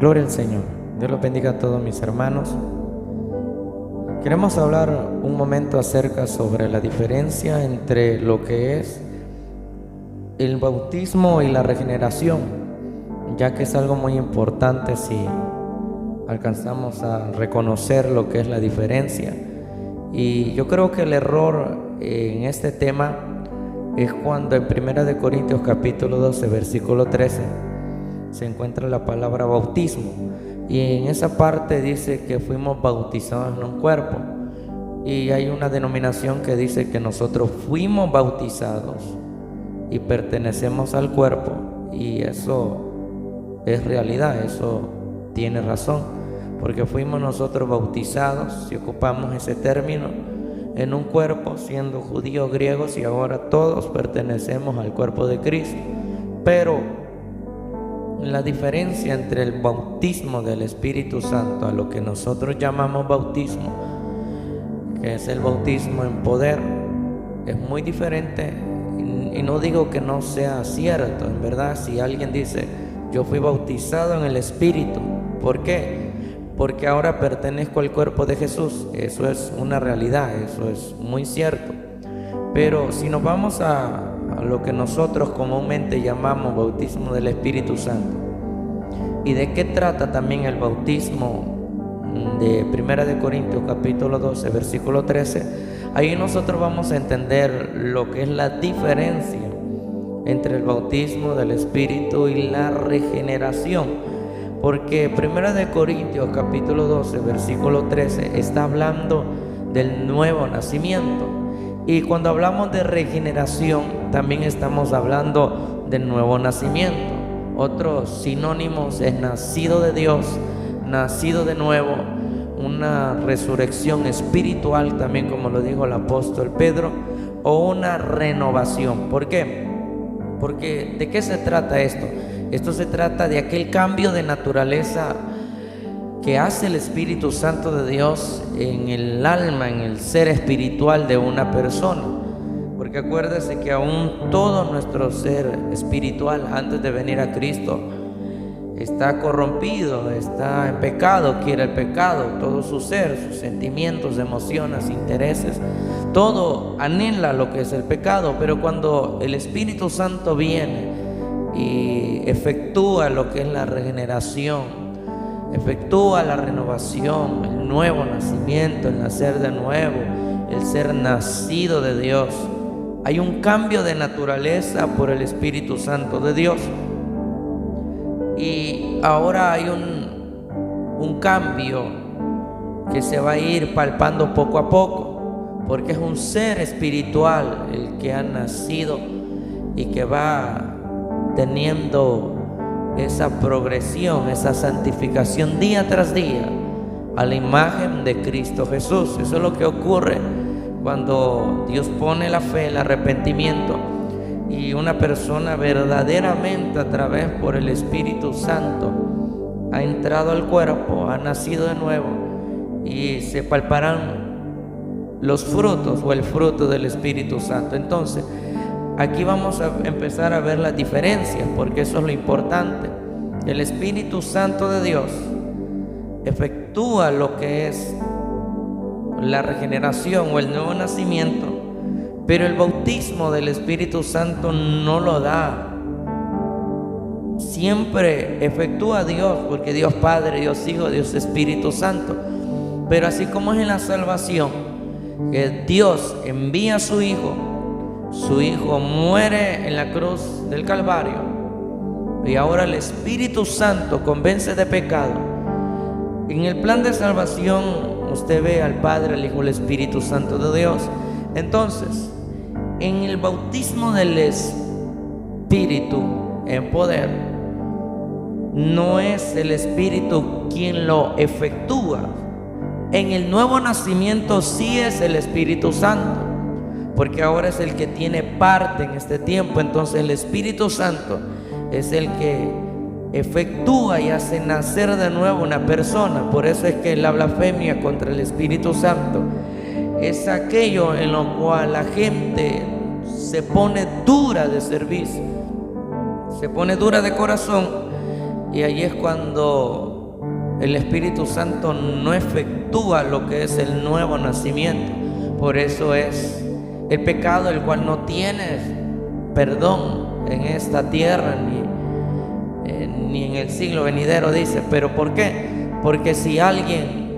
Gloria al Señor. Dios los bendiga a todos mis hermanos. Queremos hablar un momento acerca sobre la diferencia entre lo que es el bautismo y la regeneración, ya que es algo muy importante si alcanzamos a reconocer lo que es la diferencia. Y yo creo que el error en este tema es cuando en 1 Corintios capítulo 12 versículo 13 se encuentra la palabra bautismo, y en esa parte dice que fuimos bautizados en un cuerpo, y hay una denominación que dice que nosotros fuimos bautizados y pertenecemos al cuerpo, y eso es realidad, eso tiene razón, porque fuimos nosotros bautizados, si ocupamos ese término, en un cuerpo, siendo judíos, griegos, y ahora todos pertenecemos al cuerpo de Cristo. Pero la diferencia entre el bautismo del Espíritu Santo a lo que nosotros llamamos bautismo, que es el bautismo en poder, es muy diferente. Y no digo que no sea cierto, en verdad, si alguien dice yo fui bautizado en el Espíritu, ¿por qué? Porque ahora pertenezco al cuerpo de Jesús. Eso es una realidad, eso es muy cierto. Pero si nos vamos a lo que nosotros comúnmente llamamos bautismo del Espíritu Santo, ¿y de qué trata también el bautismo de 1 Corintios capítulo 12 versículo 13? Ahí nosotros vamos a entender lo que es la diferencia entre el bautismo del Espíritu y la regeneración, porque 1 Corintios capítulo 12 versículo 13 está hablando del nuevo nacimiento, y cuando hablamos de regeneración también estamos hablando del nuevo nacimiento. Otros sinónimos es nacido de Dios, nacido de nuevo, una resurrección espiritual también, como lo dijo el apóstol Pedro, o una renovación. ¿Por qué? Porque ¿de qué se trata esto? Esto se trata de aquel cambio de naturaleza que hace el Espíritu Santo de Dios en el alma, en el ser espiritual de una persona. Porque acuérdese que aún todo nuestro ser espiritual antes de venir a Cristo está corrompido, está en pecado, quiere el pecado, todo su ser, sus sentimientos, emociones, intereses, todo anhela lo que es el pecado. Pero cuando el Espíritu Santo viene y efectúa lo que es la regeneración, efectúa la renovación, el nuevo nacimiento, el nacer de nuevo, el ser nacido de Dios, hay un cambio de naturaleza por el Espíritu Santo de Dios. Y ahora hay un cambio que se va a ir palpando poco a poco, porque es un ser espiritual el que ha nacido y que va teniendo esa progresión, esa santificación día tras día a la imagen de Cristo Jesús. Eso es lo que ocurre cuando Dios pone la fe, el arrepentimiento, y una persona verdaderamente a través por el Espíritu Santo ha entrado al cuerpo, ha nacido de nuevo, y se palparán los frutos o el fruto del Espíritu Santo. Entonces aquí vamos a empezar a ver las diferencias, porque eso es lo importante. El Espíritu Santo de Dios efectúa lo que es la regeneración o el nuevo nacimiento, pero el bautismo del Espíritu Santo no lo da. Siempre efectúa Dios, porque Dios Padre, Dios Hijo, Dios Espíritu Santo. Pero así como es en la salvación, que Dios envía a su Hijo muere en la cruz del Calvario, y ahora el Espíritu Santo convence de pecado. En el plan de salvación usted ve al Padre, al Hijo, el Espíritu Santo de Dios. Entonces, en el bautismo del Espíritu en poder, no es el Espíritu quien lo efectúa. En el nuevo nacimiento sí es el Espíritu Santo, porque ahora es el que tiene parte en este tiempo. Entonces el Espíritu Santo es el que efectúa y hace nacer de nuevo una persona. Por eso es que la blasfemia contra el Espíritu Santo es aquello en lo cual la gente se pone dura de servicio, se pone dura de corazón, y ahí es cuando el Espíritu Santo no efectúa lo que es el nuevo nacimiento. Por eso es el pecado el cual no tiene perdón en esta tierra ni en el siglo venidero, dice. ¿Pero por qué? Porque si alguien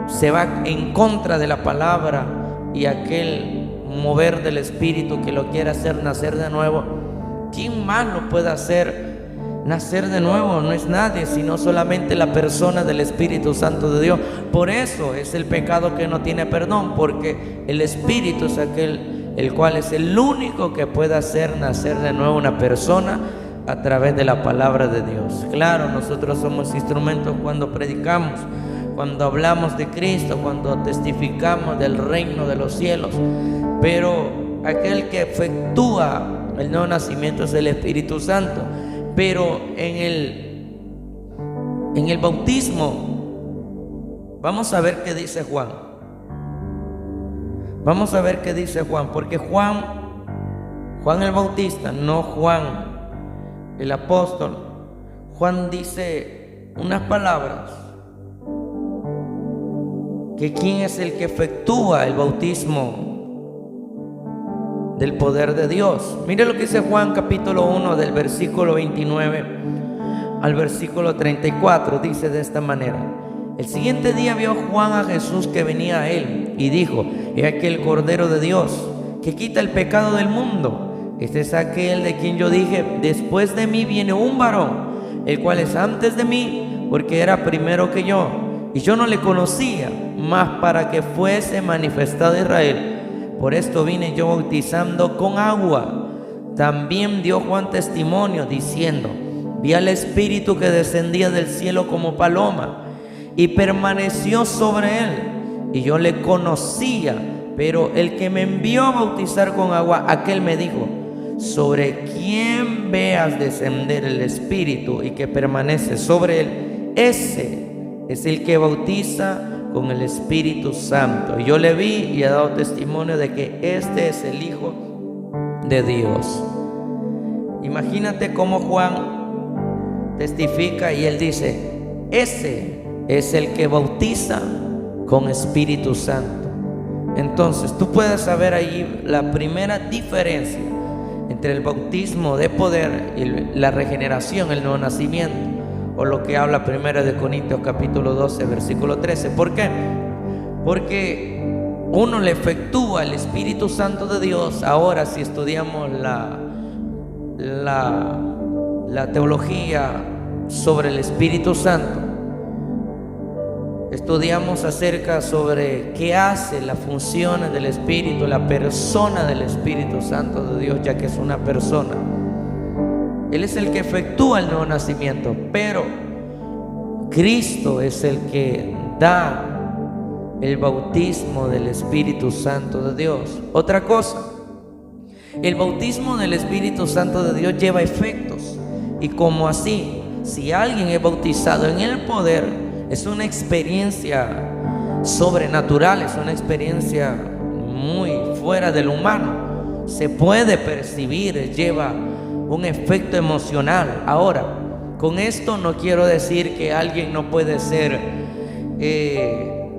se va en contra de la palabra y aquel mover del Espíritu que lo quiere hacer nacer de nuevo, ¿quién más lo puede hacer nacer de nuevo? No es nadie, sino solamente la persona del Espíritu Santo de Dios. Por eso es el pecado que no tiene perdón, porque el Espíritu es aquel el cual es el único que puede hacer nacer de nuevo una persona a través de la palabra de Dios. Claro, nosotros somos instrumentos cuando predicamos, cuando hablamos de Cristo, cuando testificamos del reino de los cielos, pero aquel que efectúa el nuevo nacimiento es el Espíritu Santo. Pero en el bautismo, vamos a ver qué dice Juan. Vamos a ver qué dice Juan, porque Juan el Bautista, no Juan el apóstol. Juan dice unas palabras, que quién es el que efectúa el bautismo del poder de Dios. Mire lo que dice Juan capítulo 1 del versículo 29 al versículo 34. Dice de esta manera: el siguiente día vio Juan a Jesús que venía a él y dijo: he aquí el Cordero de Dios que quita el pecado del mundo. Este es aquel de quien yo dije: después de mí viene un varón, el cual es antes de mí, porque era primero que yo, y yo no le conocía, mas para que fuese manifestado a Israel. Por esto vine yo bautizando con agua. También dio Juan testimonio diciendo: vi al Espíritu que descendía del cielo como paloma y permaneció sobre él, y yo le conocía, pero el que me envió a bautizar con agua, aquel me dijo: sobre quien veas descender el Espíritu y que permanece sobre él, ese es el que bautiza con el Espíritu Santo. Y yo le vi y he dado testimonio de que este es el Hijo de Dios. Imagínate cómo Juan testifica y él dice: ese es el que bautiza con Espíritu Santo. Entonces tú puedes saber ahí la primera diferencia entre el bautismo de poder y la regeneración, el nuevo nacimiento, o lo que habla 1 de Corintios capítulo 12 versículo 13. ¿Por qué? Porque uno le efectúa el Espíritu Santo de Dios. Ahora, si estudiamos la teología sobre el Espíritu Santo, estudiamos acerca sobre qué hace las funciones del Espíritu, la persona del Espíritu Santo de Dios, ya que es una persona. Él es el que efectúa el nuevo nacimiento, pero Cristo es el que da el bautismo del Espíritu Santo de Dios. Otra cosa, el bautismo del Espíritu Santo de Dios lleva efectos. Y como así, si alguien es bautizado en el poder, es una experiencia sobrenatural, es una experiencia muy fuera del humano. Se puede percibir, lleva un efecto emocional. Ahora, con esto no quiero decir que alguien no puede ser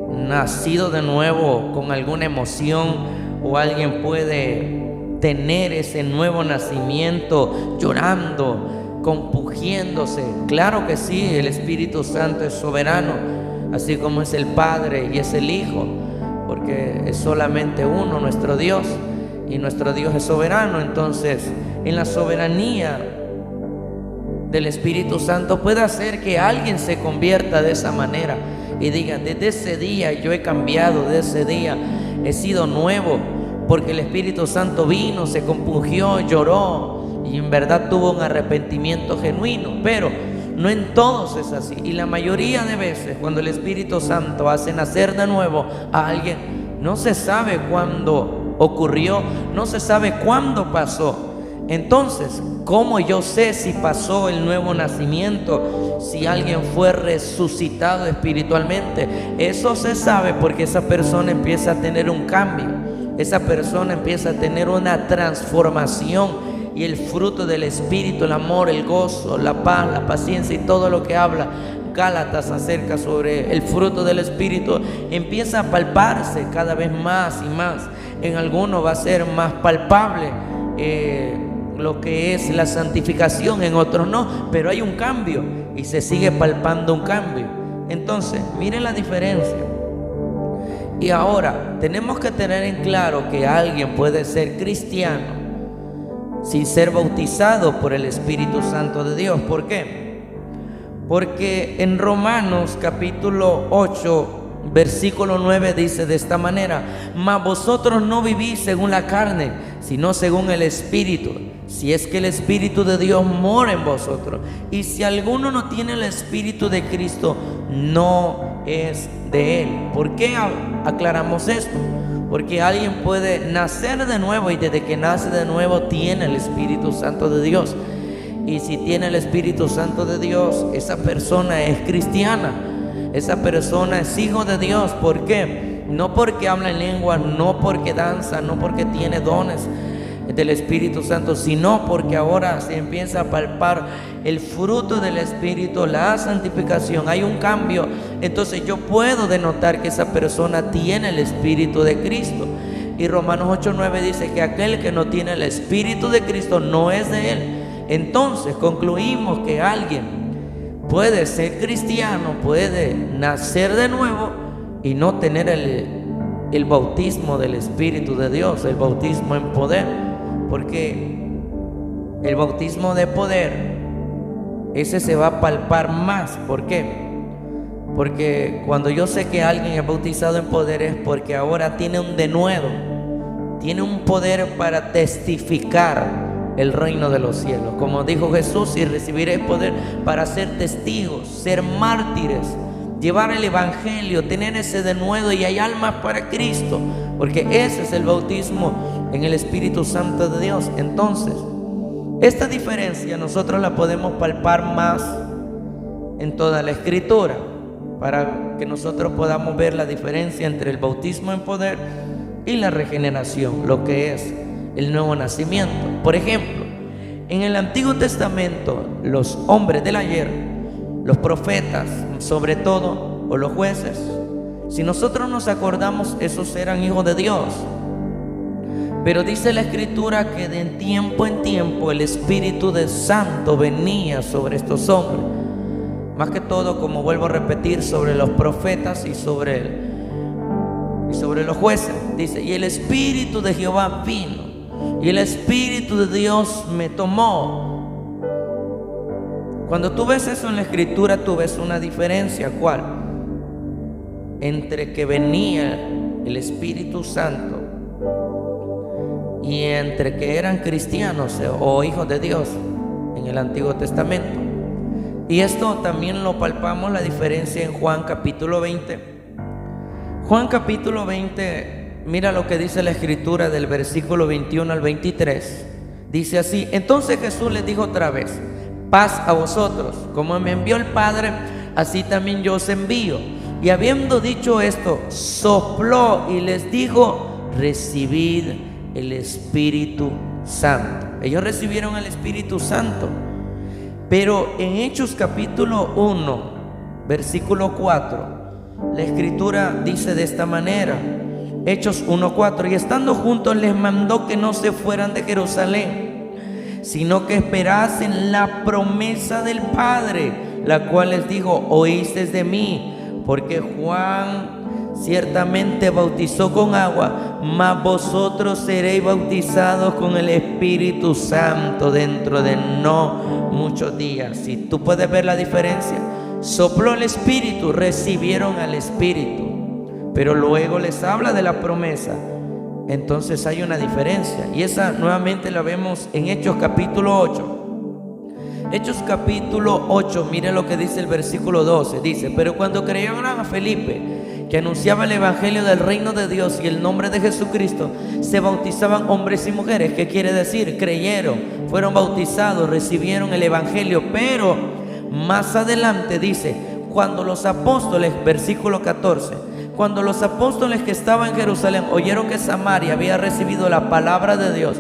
nacido de nuevo con alguna emoción, o alguien puede tener ese nuevo nacimiento llorando, compungiéndose. Claro que sí, el Espíritu Santo es soberano, así como es el Padre y es el Hijo, porque es solamente uno, nuestro Dios, y nuestro Dios es soberano. Entonces, en la soberanía del Espíritu Santo puede hacer que alguien se convierta de esa manera y diga: desde ese día yo he cambiado, desde ese día he sido nuevo, porque el Espíritu Santo vino, se compungió, lloró y en verdad tuvo un arrepentimiento genuino. Pero no en todos es así, y la mayoría de veces cuando el Espíritu Santo hace nacer de nuevo a alguien, no se sabe cuándo ocurrió, no se sabe cuándo pasó. Entonces, ¿cómo yo sé si pasó el nuevo nacimiento? Si alguien fue resucitado espiritualmente, eso se sabe porque esa persona empieza a tener un cambio, esa persona empieza a tener una transformación, y el fruto del Espíritu, el amor, el gozo, la paz, la paciencia y todo lo que habla Gálatas acerca sobre el fruto del Espíritu, empieza a palparse cada vez más y más. En algunos va a ser más palpable lo que es la santificación, en otros no, pero hay un cambio y se sigue palpando un cambio. Entonces, miren la diferencia. Y ahora tenemos que tener en claro que alguien puede ser cristiano sin ser bautizado por el Espíritu Santo de Dios. ¿Por qué? Porque en Romanos capítulo 8 versículo 9 dice de esta manera: mas vosotros no vivís según la carne, sino según el Espíritu, si es que el Espíritu de Dios mora en vosotros. Y si alguno no tiene el Espíritu de Cristo, no es de él. ¿Por qué aclaramos esto? Porque alguien puede nacer de nuevo y desde que nace de nuevo tiene el Espíritu Santo de Dios. Y si tiene el Espíritu Santo de Dios, esa persona es cristiana, esa persona es hijo de Dios. ¿Por qué? No porque habla en lengua, no porque danza, no porque tiene dones del Espíritu Santo, sino porque ahora se empieza a palpar el fruto del Espíritu, la santificación. Hay un cambio. Entonces yo puedo denotar que esa persona tiene el Espíritu de Cristo. Y Romanos 8:9 dice que aquel que no tiene el Espíritu de Cristo no es de él. Entonces concluimos que alguien puede ser cristiano, puede nacer de nuevo y no tener el bautismo del Espíritu de Dios, el bautismo en poder. Porque el bautismo de poder, ese se va a palpar más. ¿Por qué? Porque cuando yo sé que alguien es bautizado en poder, es porque ahora tiene un denuedo, tiene un poder para testificar el reino de los cielos. Como dijo Jesús: y recibiréis poder para ser testigos, ser mártires, llevar el evangelio, tener ese denuedo, y hay almas para Cristo, porque ese es el bautismo en el Espíritu Santo de Dios. Entonces, esta diferencia nosotros la podemos palpar más en toda la Escritura, para que nosotros podamos ver la diferencia entre el bautismo en poder y la regeneración, lo que es el nuevo nacimiento. Por ejemplo, en el Antiguo Testamento, los hombres del ayer, los profetas sobre todo, o los jueces, si nosotros nos acordamos, esos eran hijos de Dios. Pero dice la Escritura que de tiempo en tiempo el Espíritu de Santo venía sobre estos hombres. Más que todo, como vuelvo a repetir, sobre los profetas y sobre los jueces. Dice: y el Espíritu de Jehová vino, y el Espíritu de Dios me tomó. Cuando tú ves eso en la Escritura, tú ves una diferencia. ¿Cuál? Entre que venía el Espíritu Santo y entre que eran cristianos o hijos de Dios en el Antiguo Testamento. Y esto también lo palpamos, la diferencia, en Juan capítulo 20. Juan capítulo 20, mira lo que dice la Escritura del versículo 21 al 23. Dice así: entonces Jesús les dijo otra vez: paz a vosotros, como me envió el Padre, así también yo os envío. Y habiendo dicho esto, sopló y les dijo: recibid el Espíritu Santo. Ellos recibieron el Espíritu Santo. Pero en Hechos capítulo 1 versículo 4, la Escritura dice de esta manera, Hechos 1:4: y estando juntos les mandó que no se fueran de Jerusalén, sino que esperasen la promesa del Padre, la cual les dijo: oísteis de mí, porque Juan ciertamente bautizó con agua, mas vosotros seréis bautizados con el Espíritu Santo dentro de no muchos días. Si tú puedes ver la diferencia, sopló el Espíritu, recibieron al Espíritu, pero luego les habla de la promesa. Entonces hay una diferencia, y esa nuevamente la vemos en Hechos capítulo 8. Hechos capítulo 8, mire lo que dice el versículo 12. Dice: pero cuando creyeron a Felipe, que anunciaba el evangelio del reino de Dios y el nombre de Jesucristo, se bautizaban hombres y mujeres. ¿Qué quiere decir? Creyeron, fueron bautizados, recibieron el evangelio. Pero más adelante dice: cuando los apóstoles, versículo 14, cuando los apóstoles que estaban en Jerusalén oyeron que Samaria había recibido la palabra de Dios,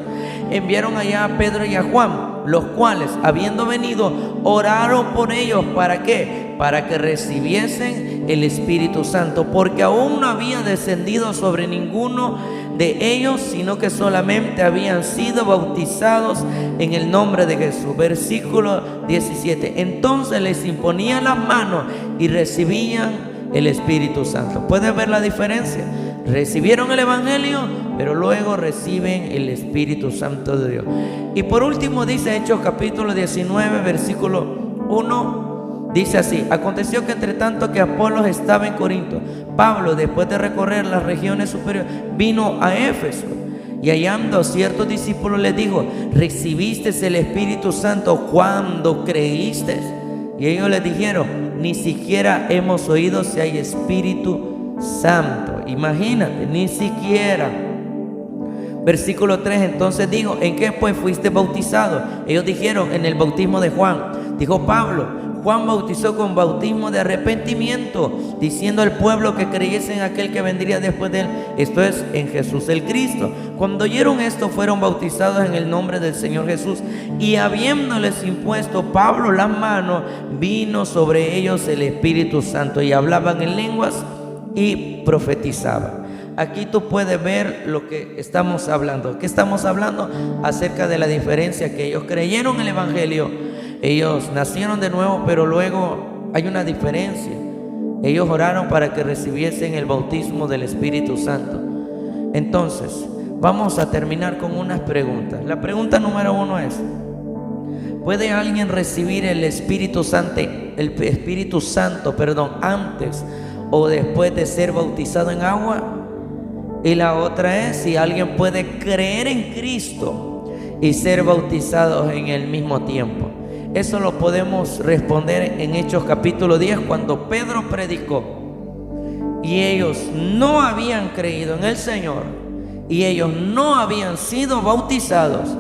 enviaron allá a Pedro y a Juan, los cuales, habiendo venido, oraron por ellos. ¿Para qué? Para que recibiesen el Espíritu Santo, porque aún no había descendido sobre ninguno de ellos, sino que solamente habían sido bautizados en el nombre de Jesús. Versículo 17. Entonces les imponían las manos y recibían el Espíritu Santo. ¿Puedes ver la diferencia? Recibieron el Evangelio, pero luego reciben el Espíritu Santo de Dios. Y por último dice Hechos capítulo 19, versículo 1, dice así: aconteció que entre tanto que Apolos estaba en Corinto, Pablo, después de recorrer las regiones superiores, vino a Éfeso, y hallando a ciertos discípulos les dijo: ¿recibiste el Espíritu Santo cuando creíste? Y ellos les dijeron: ni siquiera hemos oído si hay Espíritu Santo. Imagínate, ni siquiera. Versículo 3, entonces dijo: ¿en qué pues fuiste bautizado? Ellos dijeron: en el bautismo de Juan. Dijo Pablo: Juan bautizó con bautismo de arrepentimiento, diciendo al pueblo que creyese en aquel que vendría después de él, esto es, en Jesús el Cristo. Cuando oyeron esto, fueron bautizados en el nombre del Señor Jesús. Y habiéndoles impuesto Pablo las manos, vino sobre ellos el Espíritu Santo, y hablaban en lenguas y profetizaban. Aquí tú puedes ver lo que estamos hablando. ¿Qué estamos hablando? Acerca de la diferencia, que ellos creyeron el Evangelio, ellos nacieron de nuevo, pero luego hay una diferencia. Ellos oraron para que recibiesen el bautismo del Espíritu Santo. Entonces, vamos a terminar con unas preguntas. La pregunta número 1 es: ¿puede alguien recibir el Espíritu Santo, antes o después de ser bautizado en agua? Y la otra es si alguien puede creer en Cristo y ser bautizado en el mismo tiempo. Eso lo podemos responder en Hechos capítulo 10, cuando Pedro predicó y ellos no habían creído en el Señor y ellos no habían sido bautizados,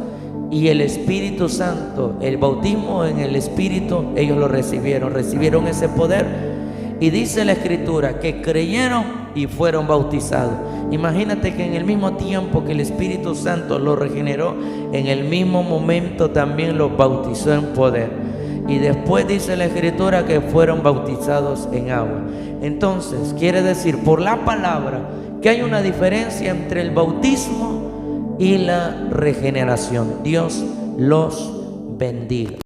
y el Espíritu Santo, el bautismo en el Espíritu, ellos lo recibieron ese poder. Y dice la Escritura que creyeron y fueron bautizados. Imagínate que en el mismo tiempo que el Espíritu Santo los regeneró, en el mismo momento también los bautizó en poder. Y después dice la Escritura que fueron bautizados en agua. Entonces quiere decir por la palabra que hay una diferencia entre el bautismo y la regeneración. Dios los bendiga.